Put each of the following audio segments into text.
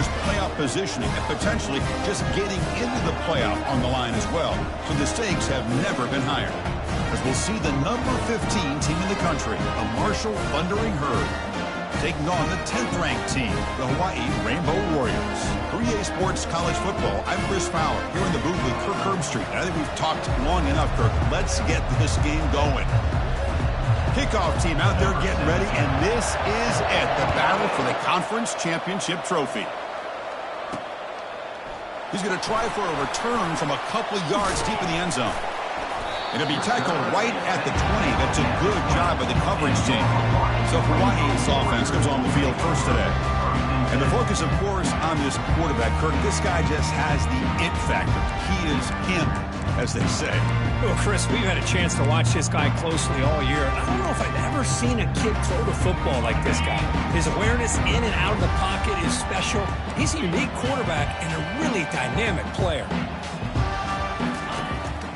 There's playoff positioning and potentially just getting into the playoff on the line as well. So the stakes have never been higher. As we'll see the number 15 team in the country, the Marshall Thundering Herd, taking on the 10th-ranked team, the Hawaii Rainbow Warriors. For EA Sports College Football, I'm Chris Fowler, here in the booth with Kirk Herbstreit. I think we've talked long enough, Kirk. Let's get this game going. Kickoff team out there getting ready, and this is it, the battle for the Conference Championship Trophy. He's going to try for a return from a couple of yards deep in the end zone. It'll be tackled right at the 20. That's a good job by the coverage team. So Hawaii's offense comes on the field first today. And the focus, of course, on this quarterback, Kirk. This guy just has the it factor. He is him, as they say. Well, Chris, we've had a chance to watch this guy closely all year. I don't know if I've ever seen a kid throw the football like this guy. His awareness in and out of the pocket is special. He's a unique quarterback and a really dynamic player.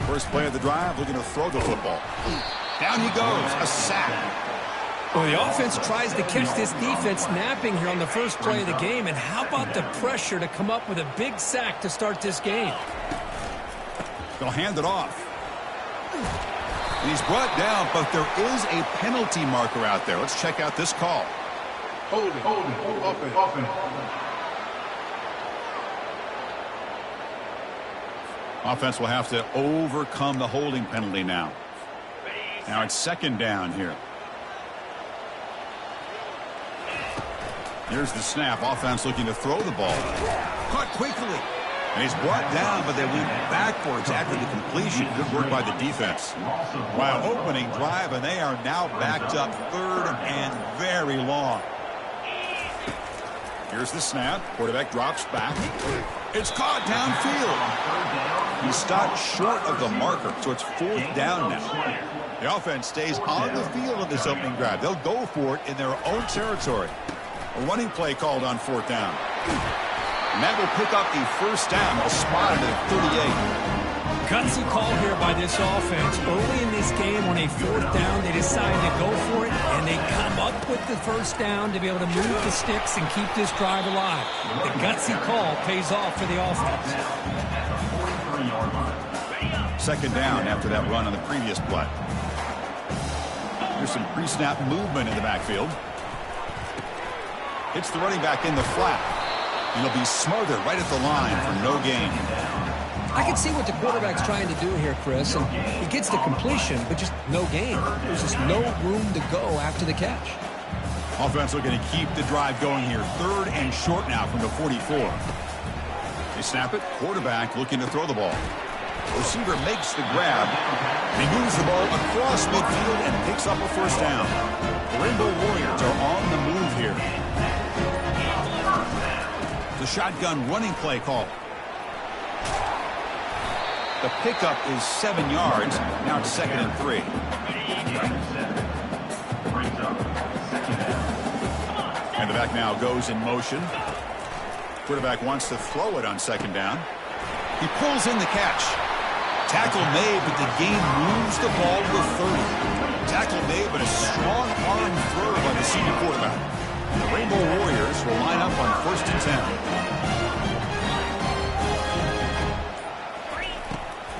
First play of the drive, looking to throw the football. Down he goes, a sack. Well, the offense tries to catch this defense napping here on the first play of the game. And how about the pressure to come up with a big sack to start this game? They'll hand it off. And he's brought down, but there is a penalty marker out there. Let's check out this call. Hold it. Offense will have to overcome the holding penalty now. Now it's second down here. Here's the snap. Offense looking to throw the ball. Caught quickly. And he's brought down, but they went backwards after the completion. Good work by the defense. Wow, opening drive, and they are now backed up third and very long. Here's the snap. Quarterback drops back. It's caught downfield. He stopped short of the marker, so it's fourth down now. The offense stays on the field in this opening drive. They'll go for it in their own territory. A running play called on fourth down. And that will pick up the first down. They'll spot it at 38. Gutsy call here by this offense. Early in this game, on a fourth down, they decide to go for it, and they come up with the first down to be able to move the sticks and keep this drive alive. The gutsy call pays off for the offense. Second down after that run on the previous play. Here's some pre-snap movement in the backfield. Hits the running back in the flat. And he'll be smothered right at the line for no gain. I can see what the quarterback's trying to do here, Chris, and he gets the completion, but just no gain. There's just no room to go after the catch. Offense looking to keep the drive going here. Third and short now from the 44. They snap it. Quarterback looking to throw the ball. Receiver makes the grab. He moves the ball across midfield and picks up a first down. The Rainbow Warriors are on the move here. The shotgun running play call. The pickup is 7 yards. Now it's 2nd and 3. And the back now goes in motion. Quarterback wants to throw it on second down. He pulls in the catch. Tackle made, but the game moves the ball to the 30. Tackle made, but a strong arm throw by the senior quarterback. And the Rainbow Warriors will line up on 1st and 10.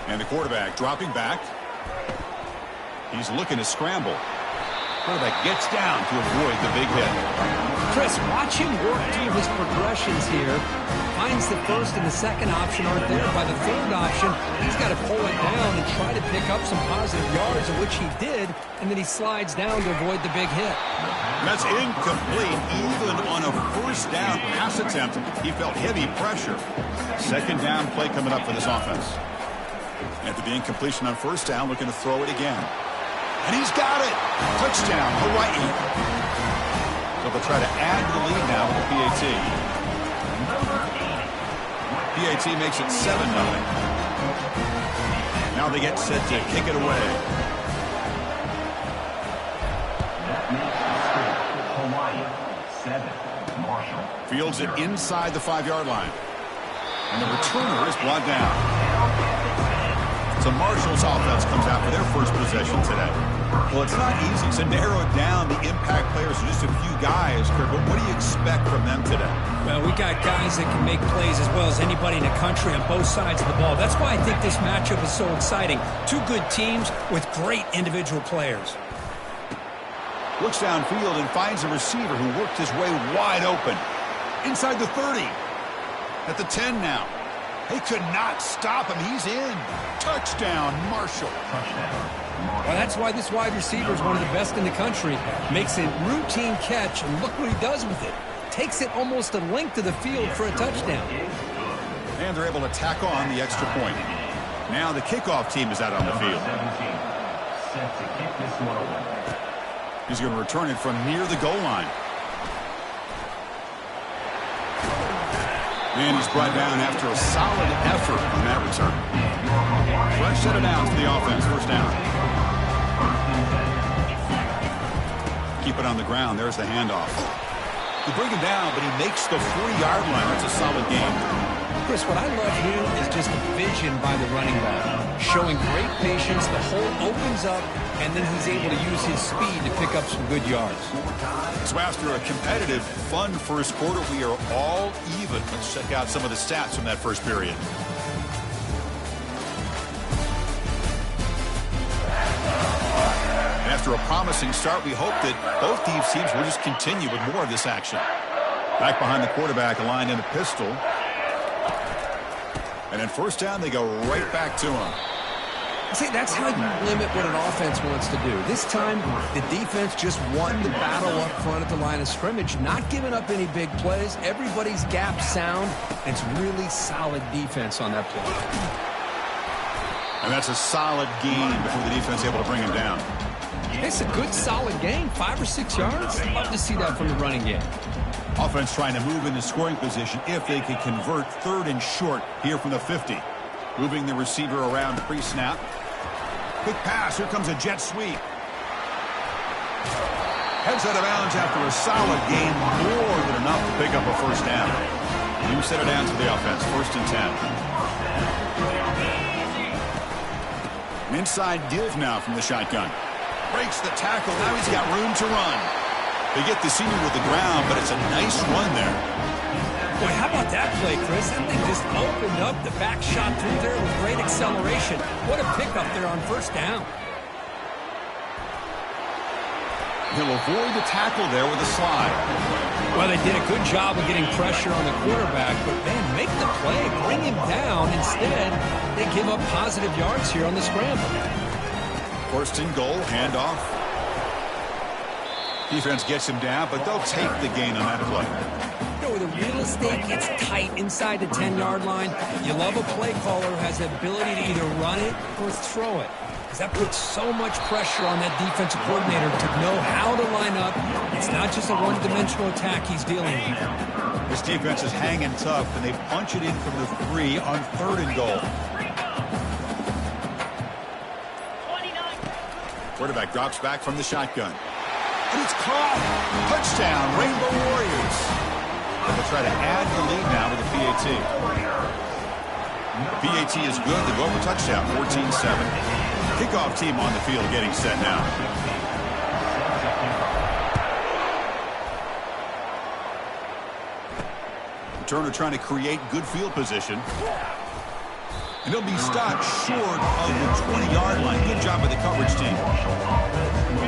And the quarterback dropping back. He's looking to scramble. Quarterback gets down to avoid the big hit. Chris, watch him work through his progressions here. Finds the first and the second option aren't there. By the third option, he's got to pull it down and try to pick up some positive yards, of which he did, and then he slides down to avoid the big hit. That's incomplete. Even on a first down pass attempt, he felt heavy pressure. Second down play coming up for this offense. After the incompletion on first down, looking to throw it again. And he's got it. Touchdown, Hawaii. So they'll try to add to the lead now with the PAT. PAT makes it 7-0. Now they get set to kick it away. Hawaii, 7, Marshall. Fields it inside the 5-yard line. And the returner is brought down. So Marshall's offense comes out for their first possession today. Well, it's not easy to narrow down the impact players to just a few guys, Kirk, but what do you expect from them today? Well, we got guys that can make plays as well as anybody in the country on both sides of the ball. That's why I think this matchup is so exciting. Two good teams with great individual players. Looks downfield and finds a receiver who worked his way wide open. Inside the 30. At the 10 now. They could not stop him. He's in. Touchdown, Marshall. Well, that's why this wide receiver is one of the best in the country. Makes a routine catch, and look what he does with it. Takes it almost a length of the field for a touchdown. And they're able to tack on the extra point. Now the kickoff team is out on the field. He's going to return it from near the goal line. And he's brought down after a solid effort on that return. Fresh set of downs for the offense. First down. Keep it on the ground. There's the handoff. They bring him down, but he makes the 4-yard line. That's a solid game. Chris, what I love here is just the vision by the running back. Showing great patience. The hole opens up, and then he's able to use his speed to pick up some good yards. So after a competitive, fun first quarter, we are all even. Let's check out some of the stats from that first period. After a promising start, we hope that both these teams will just continue with more of this action. Back behind the quarterback, aligned in a pistol. And then first down, they go right back to him. See, that's how you limit what an offense wants to do. This time, the defense just won the battle up front at the line of scrimmage, not giving up any big plays. Everybody's gap sound. It's really solid defense on that play. And that's a solid gain before the defense able to bring him down. It's a good, solid gain. 5 or 6 yards. Love to see that from the running game. Offense trying to move into scoring position if they could convert 3rd and short here from the 50. Moving the receiver around pre-snap. Quick pass. Here comes a jet sweep. Heads out of bounds after a solid gain. More than enough to pick up a first down. New set of downs for the offense. 1st and 10. An inside give now from the shotgun. Breaks the tackle. Now he's got room to run. They get the senior to the ground, but it's a nice run there. Boy, how about that play, Chris? That thing just opened up. The back shot through there with great acceleration. What a pickup there on first down. He'll avoid the tackle there with a slide. Well, they did a good job of getting pressure on the quarterback, but man, make the play, bring him down. Instead, they give up positive yards here on the scramble. 1st and goal, handoff. Defense gets him down, but they'll take the gain on that play. You know, the real estate gets tight inside the 10-yard line. You love a play caller who has the ability to either run it or throw it. Because that puts so much pressure on that defensive coordinator to know how to line up. It's not just a one-dimensional attack he's dealing with. This defense is hanging tough, and they punch it in from the 3 on 3rd and goal. Quarterback drops back from the shotgun. And it's caught. Touchdown, Rainbow Warriors. And they'll try to add the lead now with the PAT. PAT is good. They go for touchdown, 14-7. Kickoff team on the field getting set now. Turner trying to create good field position. And he'll be stopped short of the 20-yard line. Good job by the coverage team.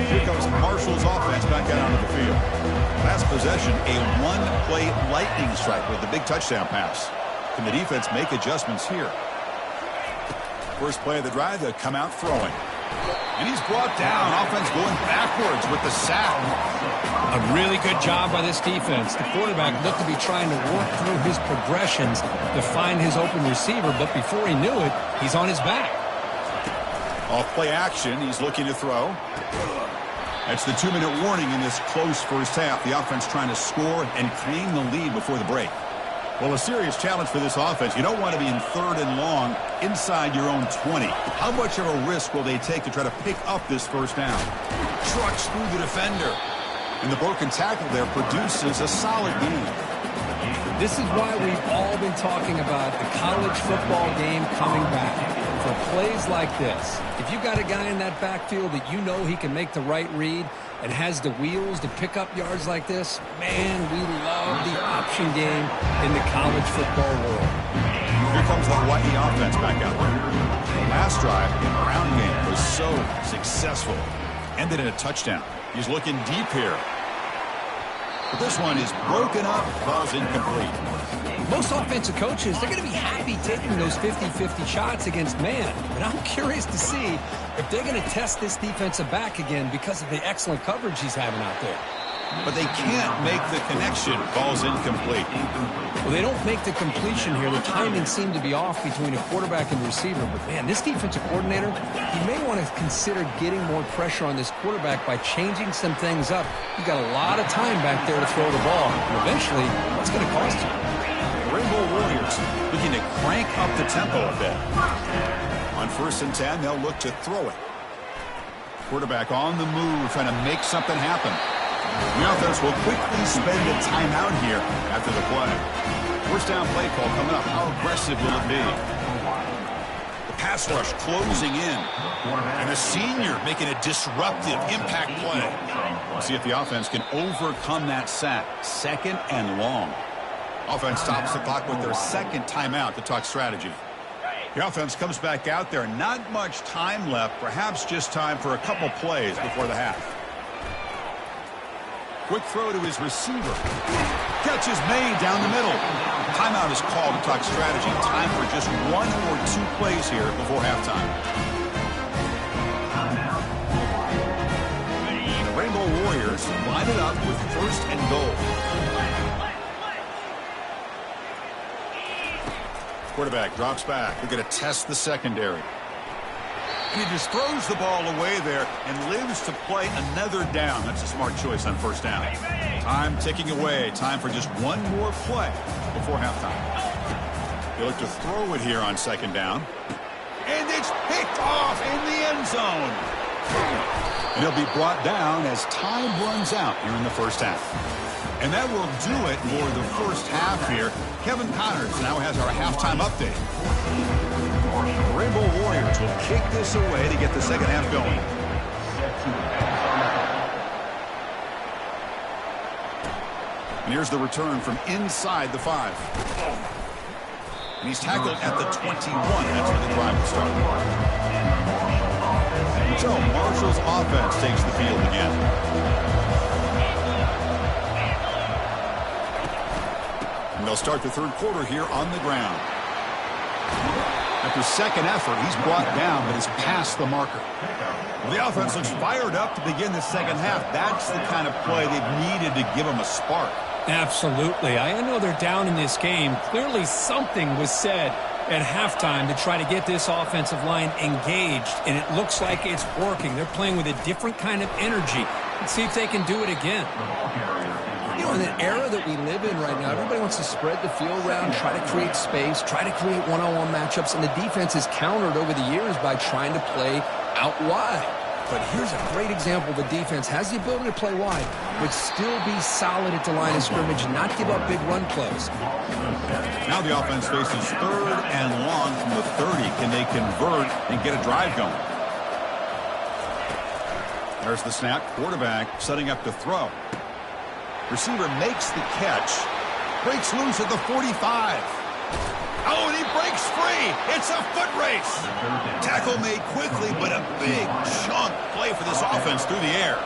Here comes Marshall's offense back out onto the field. Last possession, a one-play lightning strike with the big touchdown pass. Can the defense make adjustments here? First play of the drive, they'll come out throwing. And he's brought down. Offense going backwards with the sack. A really good job by this defense. The quarterback looked to be trying to work through his progressions to find his open receiver, but before he knew it, he's on his back. Off play action, he's looking to throw. That's the 2-minute warning in this close first half. The offense trying to score and claim the lead before the break. Well, a serious challenge for this offense. You don't want to be in 3rd and long inside your own 20. How much of a risk will they take to try to pick up this first down? Trucks through the defender. And the broken tackle there produces a solid gain. This is why we've all been talking about the college football game coming back. for plays like this. If you've got a guy in that backfield that you know he can make the right read and has the wheels to pick up yards like this, man, we love the option game in the college football world. Here comes the Hawaii offense back out there. Last drive in the ground game was so successful. Ended in a touchdown. He's looking deep here. But this one is broken up. Ball's incomplete. Most offensive coaches, they're going to be happy taking those 50-50 shots against man. But I'm curious to see if they're going to test this defensive back again because of the excellent coverage he's having out there. But they can't make the connection. Ball's incomplete. Well, they don't make the completion here. The timing seemed to be off between a quarterback and receiver. But, man, this defensive coordinator, he may want to consider getting more pressure on this quarterback by changing some things up. You've got a lot of time back there to throw the ball. And eventually, it's going to cost you. The Rainbow Warriors looking to crank up the tempo a bit. On 1st and 10, they'll look to throw it. Quarterback on the move, trying to make something happen. The offense will quickly spend a timeout here after the play. First down play call coming up. How aggressive will it be? The pass rush closing in. And a senior making a disruptive impact play. We'll see if the offense can overcome that sack. 2nd and long. Offense stops the clock with their 2nd timeout to talk strategy. The offense comes back out there. Not much time left. Perhaps just time for a couple plays before the half. Quick throw to his receiver. Catch is made down the middle. Timeout is called to talk strategy. Time for just 1 or 2 plays here before halftime. The Rainbow Warriors line it up with 1st and goal. Quarterback drops back. We're going to test the secondary. He just throws the ball away there and lives to play another down. That's a smart choice on 1st down. Time ticking away. Time for just 1 more play before halftime. They look to throw it here on 2nd down. And it's picked off in the end zone. And he'll be brought down as time runs out here in the 1st half. And that will do it for the 1st half here. Kevin Connors now has our halftime update. The Rainbow Warriors will kick this away to get the 2nd half going. And here's the return from inside the 5. And he's tackled at the 21. That's where the drive will start. So Marshall's offense takes the field again. And they'll start the 3rd quarter here on the ground. After 2nd effort, he's brought down, but is past the marker. Well, the offense looks fired up to begin the 2nd half. That's the kind of play they've needed to give them a spark. Absolutely. I know they're down in this game. Clearly something was said at halftime to try to get this offensive line engaged, and it looks like it's working. They're playing with a different kind of energy. Let's see if they can do it again. You know, in the era that we live in right now, everybody wants to spread the field around, try to create space, try to create one-on-one matchups, and the defense has countered over the years by trying to play out wide. But here's a great example. The defense has the ability to play wide, but still be solid at the line of scrimmage and not give up big run plays. Now the offense faces 3rd and long from the 30. Can they convert and get a drive going? There's the snap. Quarterback setting up to throw. Receiver makes the catch. Breaks loose at the 45. Oh, and he breaks free. It's a foot race. Tackle made quickly, but a big chunk play for this offense through the air.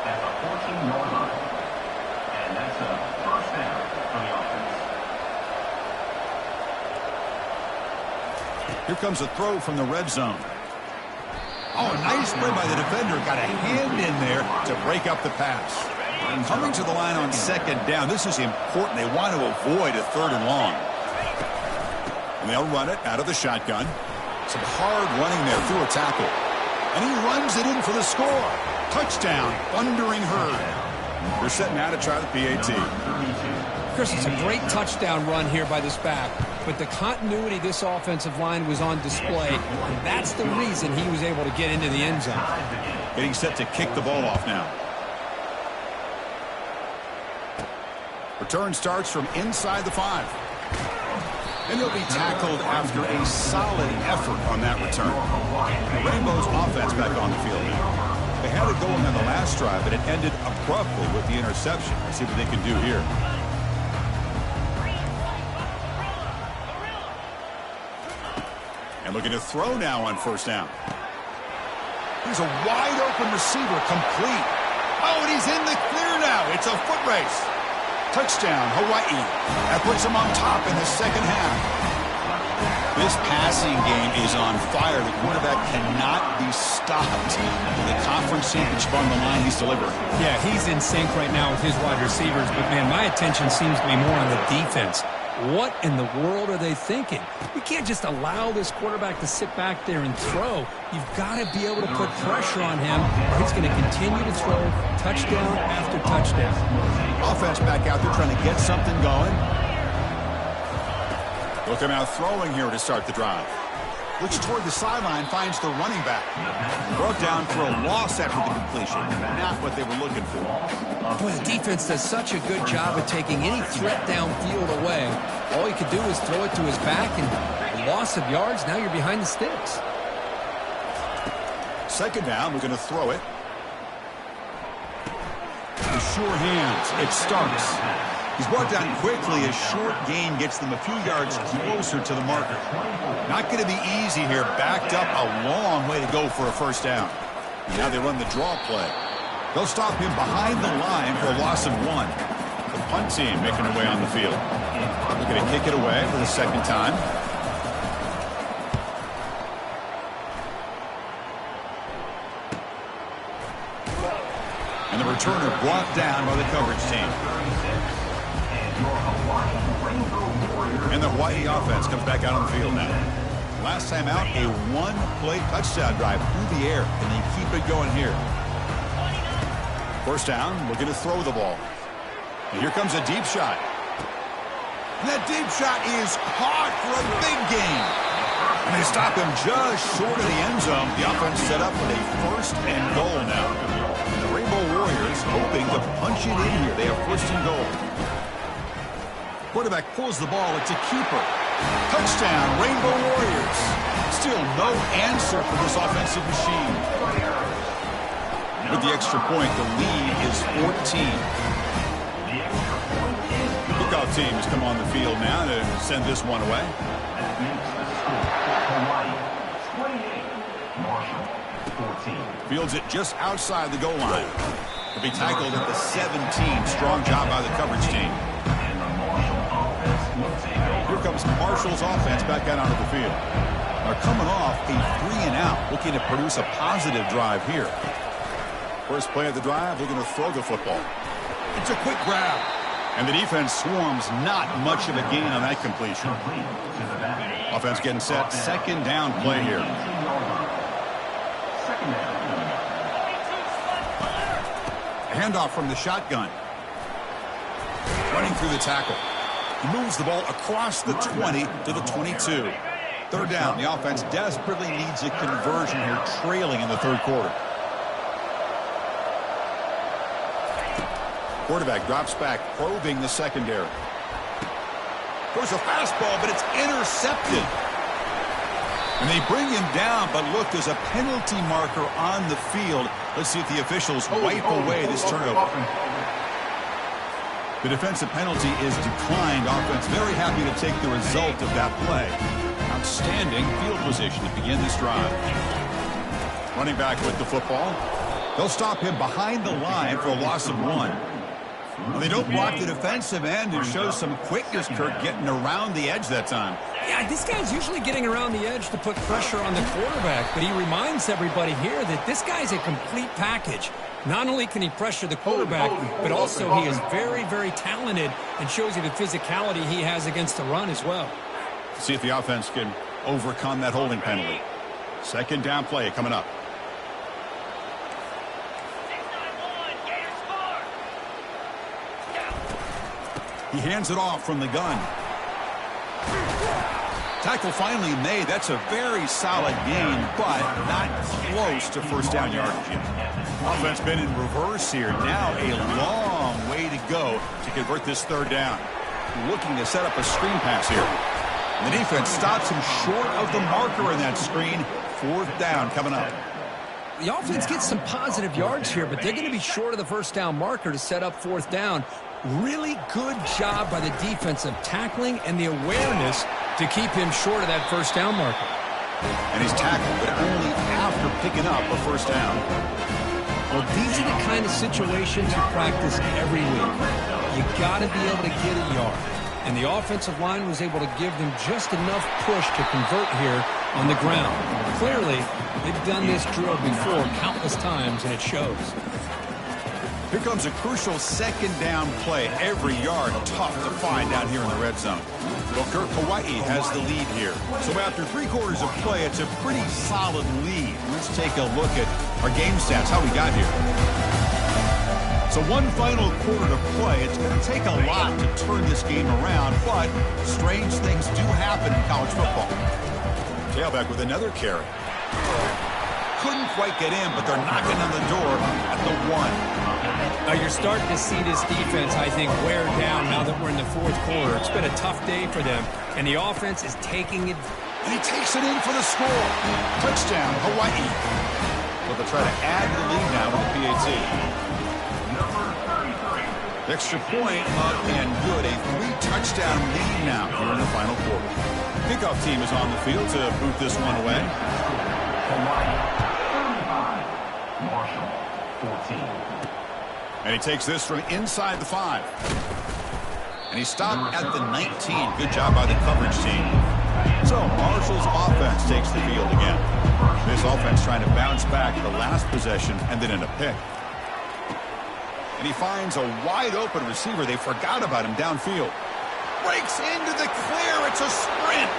And that's a 1st down for the offense. Here comes a throw from the red zone. Oh, nice play by the defender. Got a hand in there to break up the pass. Coming to the line on 2nd down. This is important. They want to avoid a 3rd and long. And they'll run it out of the shotgun. Some hard running there through a tackle. And he runs it in for the score. Touchdown, Thundering Herd. They're setting out to try the PAT. Chris, it's a great touchdown run here by this back, but the continuity of this offensive line was on display, and that's the reason he was able to get into the end zone. Getting set to kick the ball off now. Return starts from inside the 5. And he'll be tackled after a solid effort on that return. Rainbow's offense back on the field now. They had it going on the last drive, but it ended abruptly with the interception. Let's see what they can do here. And looking to throw now on first down. Here's a wide open receiver, complete. Oh, and he's in the clear now. It's a foot race. Touchdown, Hawaii. That puts them on top in the second half. This passing game is on fire. The quarterback cannot be stopped. The conference championship on the line, he's delivering. Yeah, he's in sync right now with his wide receivers, but, man, my attention seems to be more on the defense. What in the world are they thinking? You can't just allow this quarterback to sit back there and throw. You've got to be able to put pressure on him, or he's going to continue to throw touchdown after touchdown. Offense back out there trying to get something going. Looking out throwing here to start the drive. Looks toward the sideline, finds the running back. Brought down for a loss after the completion. Not what they were looking for. Boy, the defense does such a good job of taking any threat downfield away. All he could do is throw it to his back, and a loss of yards, now you're behind the sticks. Second down, we're going to throw it. With sure hands, it starts. He's brought down quickly. A short gain gets them a few yards closer to the marker. Not going to be easy here. Backed up a long way to go for a first down. Now they run the draw play. They'll stop him behind the line for a loss of 1. The punt team making their way on the field. They're going to kick it away for the second time. And the returner brought down by the coverage team. And the Hawaii offense comes back out on the field now. Last time out, a one-play touchdown drive through the air, and they keep it going here. First down, looking to throw the ball. And here comes a deep shot. And that deep shot is caught for a big gain. And they stop him just short of the end zone. The offense set up with a first and goal now. And the Rainbow Warriors hoping to punch it in here. They have first and goal. Quarterback pulls the ball. It's a keeper. Touchdown, Rainbow Warriors. Still no answer for this offensive machine. With the extra point, the lead is 14. The kickoff team has come on the field now to send this one away. Fields it just outside the goal line. He'll be tackled at the 17. Strong job by the coverage team. Here comes Marshall's offense back out onto the field. They're coming off a 3-and-out, looking to produce a positive drive here. First play of the drive, looking to throw the football. It's a quick grab. And the defense swarms, not much of a gain on that completion. Offense getting set, second down play here. Handoff from the shotgun. Running through the tackle. He moves the ball across the 20 to the 22. Third down. The offense desperately needs a conversion here, trailing in the third quarter. Quarterback drops back, probing the secondary. Throws a fastball, but it's intercepted. And they bring him down, but look, there's a penalty marker on the field. Let's see if the officials wipe away this turnover. The defensive penalty is declined. Offense very happy to take the result of that play. Outstanding field position to begin this drive. Running back with the football. They'll stop him behind the line for a loss of 1. Well, they don't block the defensive end. It shows some quickness, Kirk, getting around the edge that time. Yeah, this guy's usually getting around the edge to put pressure on the quarterback, but he reminds everybody here that this guy's a complete package. Not only can he pressure the quarterback, but also he is very, very talented and shows you the physicality he has against the run as well. See if the offense can overcome that holding penalty. Second down play coming up. He hands it off from the gun. Tackle finally made. That's a very solid gain, but not close to first down yardage yet. Offense been in reverse here. Now a long way to go to convert this third down. Looking to set up a screen pass here. And the defense stops him short of the marker in that screen. 4th down coming up. The offense gets some positive yards here, but they're going to be short of the first down marker to set up 4th down. Really good job by the defensive tackling and the awareness to keep him short of that first down marker. And he's tackled, but only after picking up a first down. Well, these are the kind of situations you practice every week. You got to be able to get a yard. And the offensive line was able to give them just enough push to convert here on the ground. Clearly, they've done this drill before countless times, and it shows. Here comes a crucial 2nd down play. Every yard tough to find down here in the red zone. Well, Kirk, Hawaii has the lead here. So after 3/4 of play, it's a pretty solid lead. Let's take a look at our game stats, how we got here. So one final quarter to play. It's going to take a lot to turn this game around, but strange things do happen in college football. Tailback with another carry. Couldn't quite get in, but they're knocking on the door at the 1. Now you're starting to see this defense, I think, wear down now that we're in the 4th quarter. It's been a tough day for them, and the offense is taking it. And he takes it in for the score. Touchdown, Hawaii. Well, they'll try to add the lead now with the PAT. Extra point up and good. A 3-touchdown lead now here in the final quarter. Kickoff team is on the field to boot this one away. Hawaii 35, Marshall 14. And he takes this from inside the 5. And he stopped at the 19. Good job by the coverage team. So Marshall's offense takes the field again. This offense trying to bounce back the last possession and then in a pick. And he finds a wide-open receiver. They forgot about him downfield. Breaks into the clear. It's a sprint.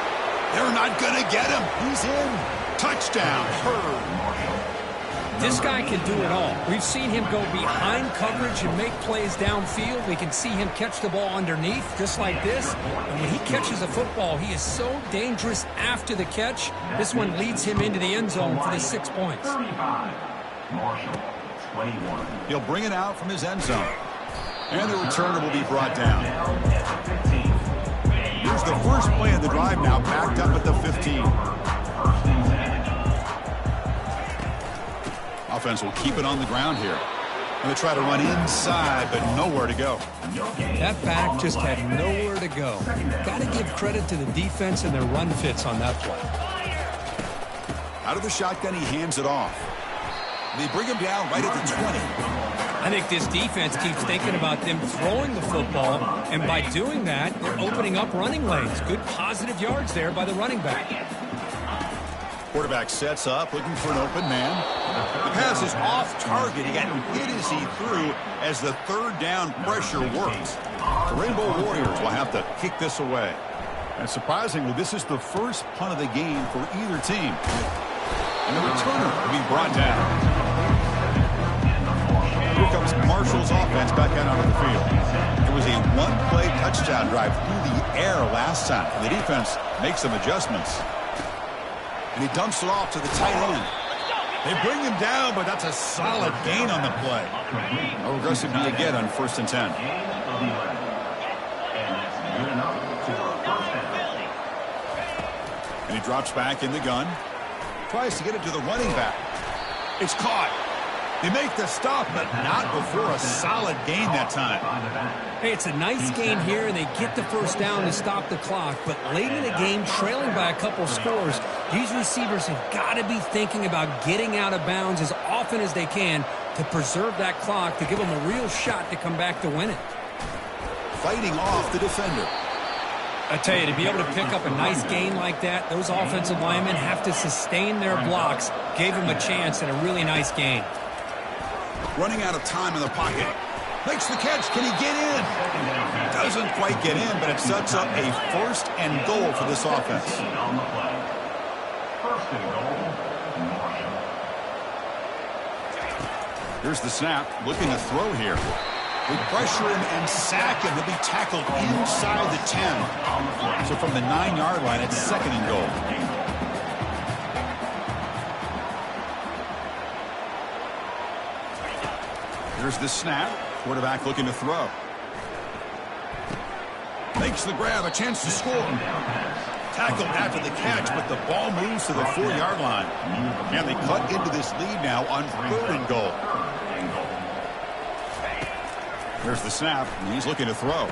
They're not going to get him. He's in. Touchdown, Hurd. This guy can do it all. We've seen him go behind coverage and make plays downfield. We can see him catch the ball underneath, just like this. And when he catches a football, he is so dangerous after the catch. This one leads him into the end zone for the 6 points. 35, Marshall 21. He'll bring it out from his end zone. And the returner will be brought down. Here's the first play of the drive now, backed up at the 15. Offense will keep it on the ground here. And they try to run inside, but nowhere to go. That back just had nowhere to go. Got to give credit to the defense and their run fits on that play. Out of the shotgun, he hands it off. They bring him down right at the 20. I think this defense keeps thinking about them throwing the football, and by doing that, they're opening up running lanes. Good positive yards there by the running back. Quarterback sets up, looking for an open man. The pass is off target. He got hit as he threw as the 3rd down pressure works. The Rainbow Warriors will have to kick this away. And surprisingly, this is the first punt of the game for either team. And the returner will be brought down. Here comes Marshall's offense back out onto the field. It was a 1-play touchdown drive through the air last time. The defense makes some adjustments. And he dumps it off to the tight end. They bring him down, but that's a solid gain on the play. How aggressive do you get on 1st and 10? And he drops back in the gun. Tries to get it to the running back. It's caught. They make the stop, but not before a solid gain that time. Hey, it's a nice gain here, and they get the first down to stop the clock. But late in the game, trailing by a couple scores, these receivers have got to be thinking about getting out of bounds as often as they can to preserve that clock, to give them a real shot to come back to win it. Fighting off the defender. I tell you, to be able to pick up a nice gain like that, those offensive linemen have to sustain their blocks. Gave them a chance at a really nice gain. Running out of time in the pocket. Makes the catch. Can he get in? Doesn't quite get in, but it sets up a 1st and goal for this offense. Here's the snap. Looking to throw here. We pressure him and sack him. He'll be tackled inside the 10. So from the 9-yard line, it's 2nd and goal. Here's the snap. Quarterback looking to throw. Makes the grab, a chance to score. Tackled after the catch, but the ball moves to the 4-yard line. And they cut into this lead now on 3rd and goal. Here's the snap, and he's looking to throw.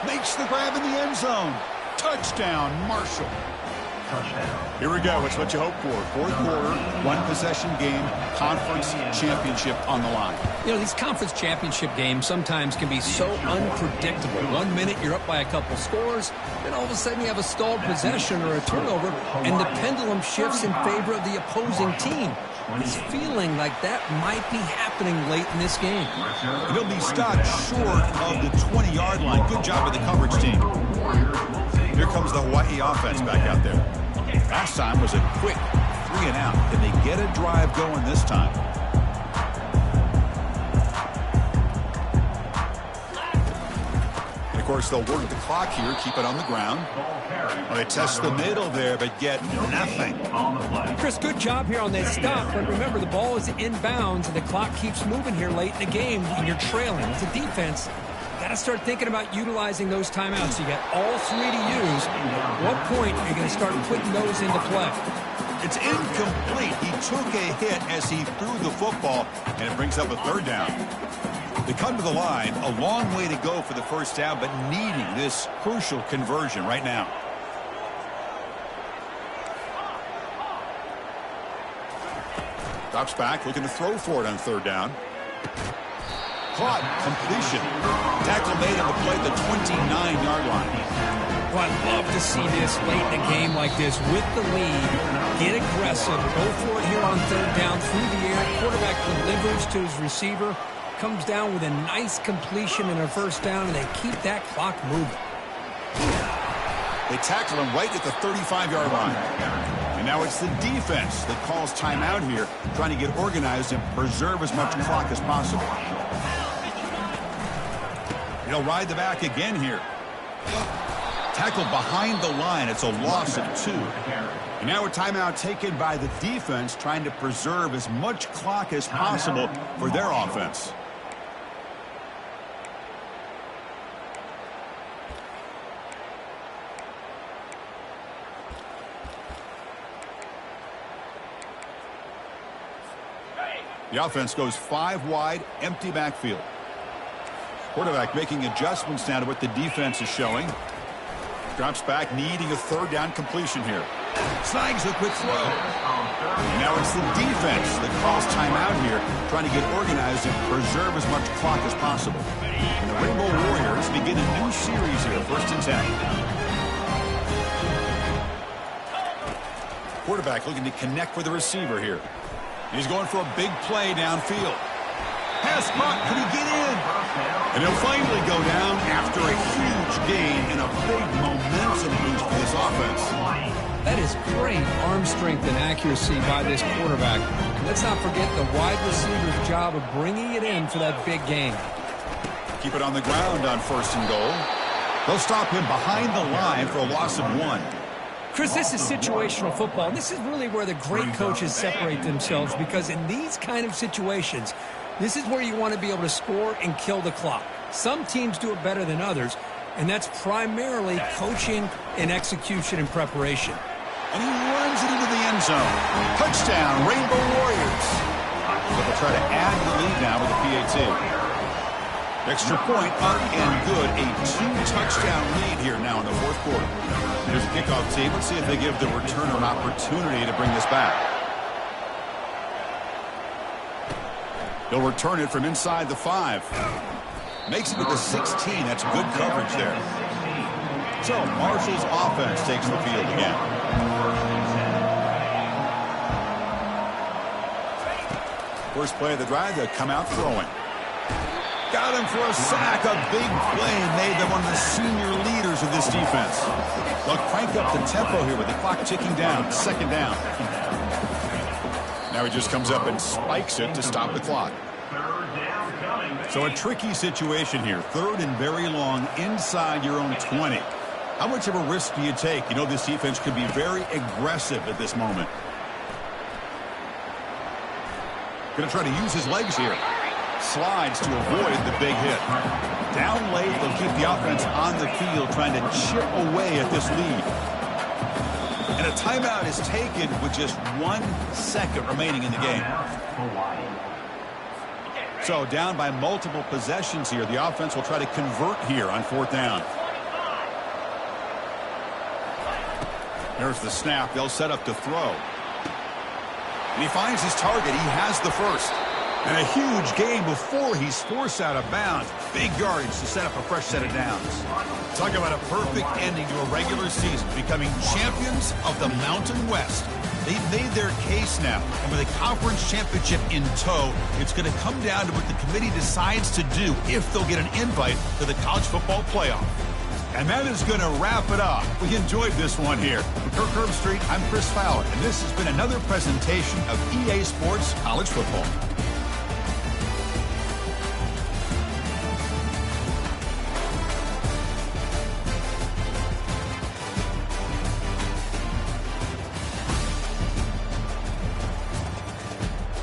Makes the grab in the end zone. Touchdown, Marshall. Here we go. It's what you hope for. 4th quarter, 1-possession game, conference championship on the line. You know, these conference championship games sometimes can be so unpredictable. 1 minute you're up by a couple scores, then all of a sudden you have a stalled possession or a turnover, and the pendulum shifts in favor of the opposing team. It's feeling like that might be happening late in this game. He'll be stopped short of the 20-yard line. Good job of the coverage team. Here comes the Hawaii offense back out there. Last time was a quick 3 and out. Can they get a drive going this time? And of course, they'll work the clock here, keep it on the ground. Well, they test the middle there, but get nothing. Chris, good job here on that stop, but remember, the ball is inbounds, and the clock keeps moving here late in the game, and you're trailing. As a defense, got to start thinking about utilizing those timeouts. You got all 3 to use. At what point are you going to start putting those into play? It's incomplete. He took a hit as he threw the football, and it brings up a 3rd down. They come to the line, a long way to go for the 1st down, but needing this crucial conversion right now. Drops back, looking to throw for it on 3rd down. Caught, completion. Tackle made on the play at the 29-yard line. Well, I'd love to see this late in a game like this with the lead. Get aggressive, go for it here on 3rd down through the air. Quarterback delivers to his receiver, comes down with a nice completion and a 1st down, and they keep that clock moving. They tackle him right at the 35-yard line. And now it's the defense that calls timeout here, trying to get organized and preserve as much clock as possible. He'll ride the back again here. Tackled behind the line. It's a loss of 2. And now a timeout taken by the defense, trying to preserve as much clock as possible for their offense. The offense goes 5 wide, empty backfield. Quarterback making adjustments now to what the defense is showing. Drops back, needing a 3rd down completion here. Snags a quick throw. And now it's the defense that calls timeout here, trying to get organized and preserve as much clock as possible. And the Rainbow Warriors begin a new series here, 1st and 10. Quarterback looking to connect with the receiver here. He's going for a big play downfield. Pass caught. Can he get in? And he'll finally go down after a huge gain and a big momentum boost for this offense. That is great arm strength and accuracy by this quarterback. Let's not forget the wide receiver's job of bringing it in for that big gain. Keep it on the ground on 1st and goal. They'll stop him behind the line for a loss of 1. Chris, this is situational football. This is really where the great coaches separate themselves, because in these kind of situations, this is where you want to be able to score and kill the clock. Some teams do it better than others, and that's primarily coaching and execution and preparation. And he runs it into the end zone. Touchdown, Rainbow Warriors. But they'll try to add to the lead now with the PAT. Extra point up and good. A 2-touchdown lead here now in the 4th quarter. Here's the kickoff team. Let's see if they give the returner an opportunity to bring this back. He'll return it from inside the 5. Makes it to the 16. That's good coverage there. So Marshall's offense takes the field again. First play of the drive, they'll come out throwing. Got him for a sack. A big play made them one of the senior leaders of this defense. They'll crank up the tempo here with the clock ticking down. 2nd down. Now he just comes up and spikes it to stop the clock. So a tricky situation here. 3rd and very long inside your own 20. How much of a risk do you take? You know this defense could be very aggressive at this moment. Going to try to use his legs here. Slides to avoid the big hit. Down late, they'll keep the offense on the field trying to chip away at this lead. And a timeout is taken with just 1 second remaining in the game. Hawaii. So down by multiple possessions here. The offense will try to convert here on 4th down. There's the snap. They'll set up to throw. And he finds his target. He has the first. And a huge gain before he's forced out of bounds. Big yardage to set up a fresh set of downs. Talk about a perfect ending to a regular season, becoming champions of the Mountain West. They've made their case now, and with a conference championship in tow, it's going to come down to what the committee decides to do if they'll get an invite to the college football playoff. And that is going to wrap it up. We enjoyed this one here. From Kirk Herbstreit, I'm Chris Fowler, and this has been another presentation of EA Sports College Football.